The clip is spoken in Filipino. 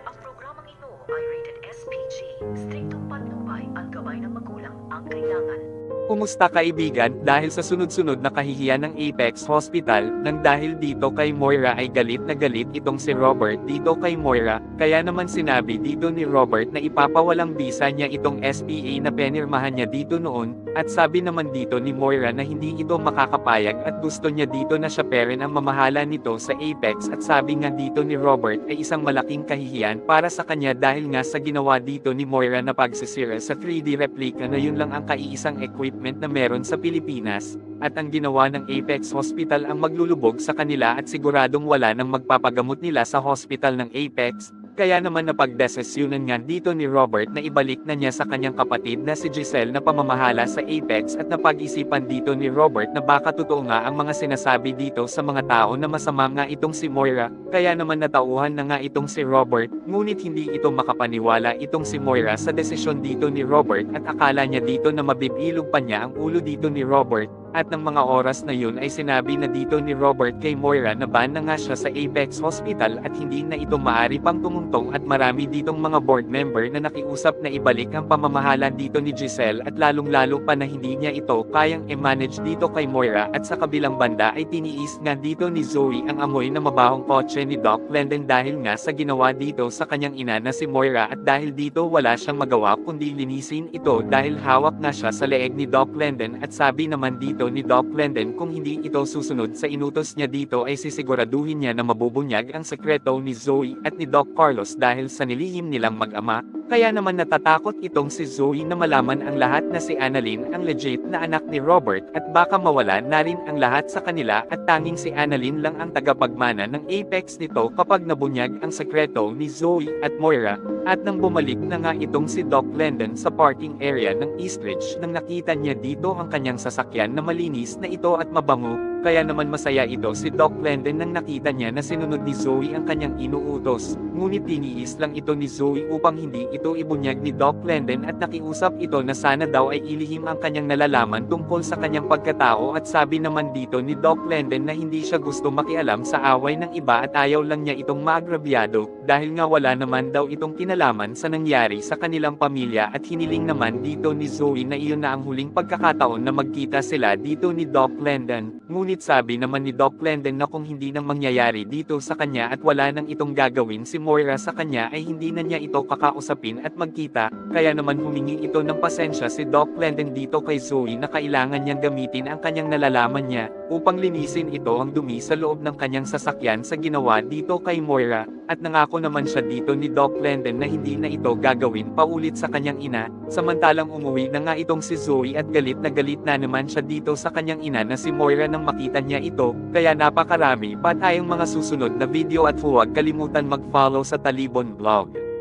Ang programang ito ay rated SPG. Striktong patnubay at gabay ng magulang ang kailangan. Kumusta kaibigan? Dahil sa sunod-sunod na kahihiyan ng Apex Hospital, nang dahil dito kay Moira ay galit na galit itong si Robert dito kay Moira, kaya naman sinabi dito ni Robert na ipapawalang bisa niya itong SPA na penirmahan niya dito noon, at sabi naman dito ni Moira na hindi ito makakapayag at gusto niya dito na siya pa rin ang mamahala nito sa Apex, at sabi nga dito ni Robert ay isang malaking kahihiyan para sa kanya dahil nga sa ginawa dito ni Moira na pagsisira sa 3D replica na yun lang ang kaiisang equipment na meron sa Pilipinas, at ang ginawa ng Apex Hospital ang maglulubog sa kanila at siguradong wala nang magpapagamot nila sa hospital ng Apex. Kaya naman napagdesisyonan nga dito ni Robert na ibalik na niya sa kanyang kapatid na si Giselle na pamamahala sa Apex, at napag-isipan dito ni Robert na baka totoo nga ang mga sinasabi dito sa mga tao na masama nga itong si Moira, kaya naman natauhan na nga itong si Robert, ngunit hindi ito makapaniwala itong si Moira sa desisyon dito ni Robert, at akala niya dito na mabibilog pa niya ang ulo dito ni Robert. At ng mga oras na yun ay sinabi na dito ni Robert kay Moira na ban na nga siya sa Apex Hospital at hindi na ito maari pang tumungtong, at marami ditong mga board member na nakiusap na ibalik ang pamamahala dito ni Giselle, at lalong-lalo pa na hindi niya ito kayang i-manage dito kay Moira, at sa kabilang banda ay tiniis nga dito ni Zoe ang amoy na mabahong kotse ni Doc Glendon dahil nga sa ginawa dito sa kanyang ina na si Moira, at dahil dito wala siyang magawa kundi linisin ito dahil hawak na siya sa leeg ni Doc Glendon, at sabi naman dito ni Doc Glendon kung hindi ito susunod sa inutos niya dito ay sisiguraduhin niya na mabubunyag ang sekreto ni Zoe at ni Doc Carlos dahil sa nilihim nilang mag-ama. Kaya naman natatakot itong si Zoe na malaman ang lahat na si Annalyn ang legit na anak ni Robert, at baka mawala na rin ang lahat sa kanila, at tanging si Annalyn lang ang tagapagmana ng Apex nito kapag nabunyag ang sekreto ni Zoe at Moira. At nang bumalik na nga itong si Doc Glendon sa parking area ng Eastridge, nang nakita niya dito ang kanyang sasakyan na malinis na ito at mabango, kaya naman masaya ito si Doc Glendon nang nakita niya na sinunod ni Zoe ang kanyang inuutos. Ngunit tiniis lang ito ni Zoe upang hindi ito ibunyag ni Doc Glendon, at nakiusap ito na sana daw ay ilihim ang kanyang nalalaman tungkol sa kanyang pagkatao, at sabi naman dito ni Doc Glendon na hindi siya gusto makialam sa away ng iba at ayaw lang niya itong maagrabyado, dahil nga wala naman daw itong kinalaman sa nangyari sa kanilang pamilya, at hiniling naman dito ni Zoe na iyon na ang huling pagkakataon na magkita sila dito ni Doc Glendon. Ngunit sabi naman ni Doc Glendon na kung hindi nang mangyayari dito sa kanya at wala nang itong gagawin si Moira sa kanya ay hindi na niya ito kakausapin at magkita, kaya naman humingi ito ng pasensya si Doc Glendon dito kay Zoe na kailangan niyang gamitin ang kanyang nalalaman niya upang linisin ito ang dumi sa loob ng kanyang sasakyan sa ginawa dito kay Moira, at nangako naman siya dito ni Doc Glendon na hindi na ito gagawin paulit sa kanyang ina. Samantalang umuwi na nga itong si Zoe at galit na naman siya dito sa kanyang ina na si Moira nang makita niya ito, kaya napakarami pa tayong mga susunod na video, at huwag kalimutan mag-follow sa Talibon Vlog.